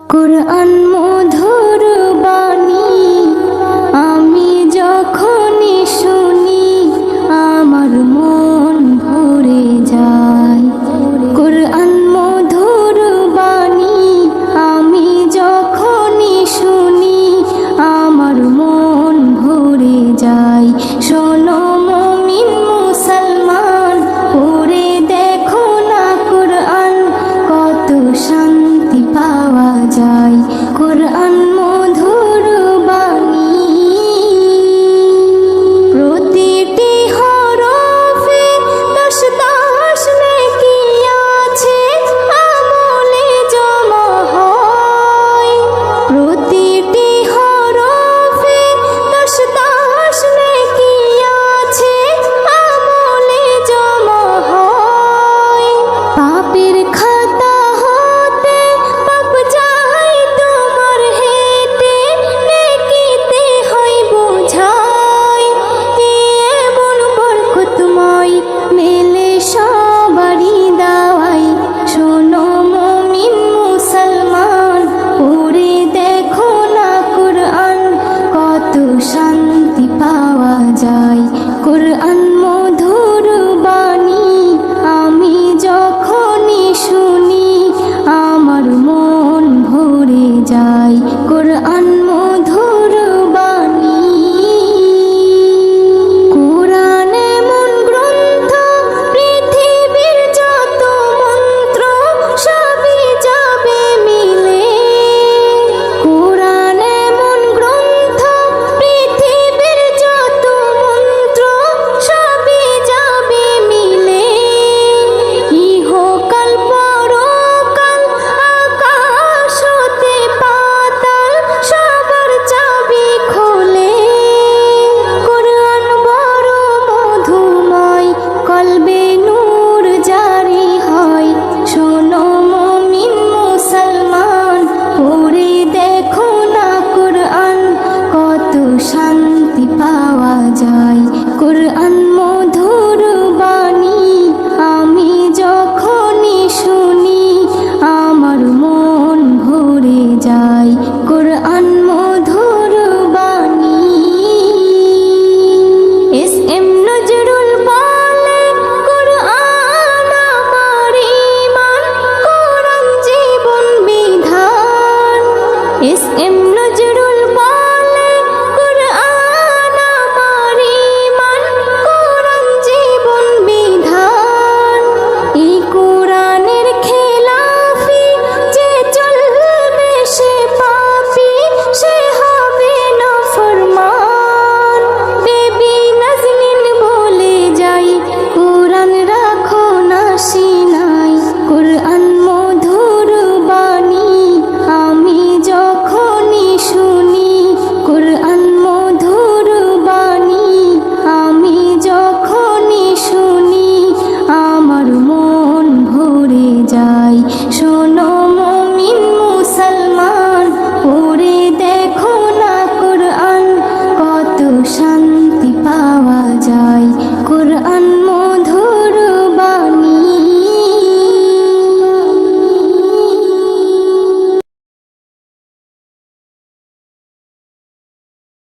কুরআন মধুর বাণী আমি যখনই শুনি আমার মন ভরে যায়। কুরআন মধুর বাণী আমি যখনই শুনি আমার মন ভরে যায়। শোনো মুমিন মুসলমান, পড়ে দেখো না কুরআন, কত শান্তি পাওয়া যায়। কুরআন মধুর বাণী প্রতিটি হরফে দশ দশ নেকি আছে, আমলে জমা হয়। প্রতিটি হরফে দশ দশ নেকি আছে, আমলে জমা হয়। পাপের খাতা হতে পাপ যায় তোমার হেঁটে, নেকিতে হয় বোঝাই। এমন বরকতময় মেলে সবারই দাওয়াই। শোনো মুমিন মুসলমান, পড়ে দেখো না কুরআন, কত শান্তি পাওয়া যায়। কুরআন মধুর বাণী আমি যখনই শুনি আমার মন ভরে যায়। কুরআন মধুর বাণী কুরআন এমন গ্রন্থ, পৃথিবীর যত মন্ত্র সবই যাবে মিলে। কুরআন এমন গ্রন্থ, পৃথিবীর যত মন্ত্র সবই যাবে মিলে। ইহকাল পরকাল আকাশ হতে পাতাল সবার চাবি খোলে। কুরআন বড় মধুময়, কলবে নূর জারি হয়। শোনো মুমিন মুসলমান, পড়ে দেখো না কুরআন, কত শান্তি পাওয়া যায়। কুরআন মধুর বাণী আমি যখনই শুনি আমার মন ভরে যায়। কুরআন মধুর বাণী এস এম নজরুল বলে, কুরআন আমার ঈমান, কুরআন জীবন বিধান। S M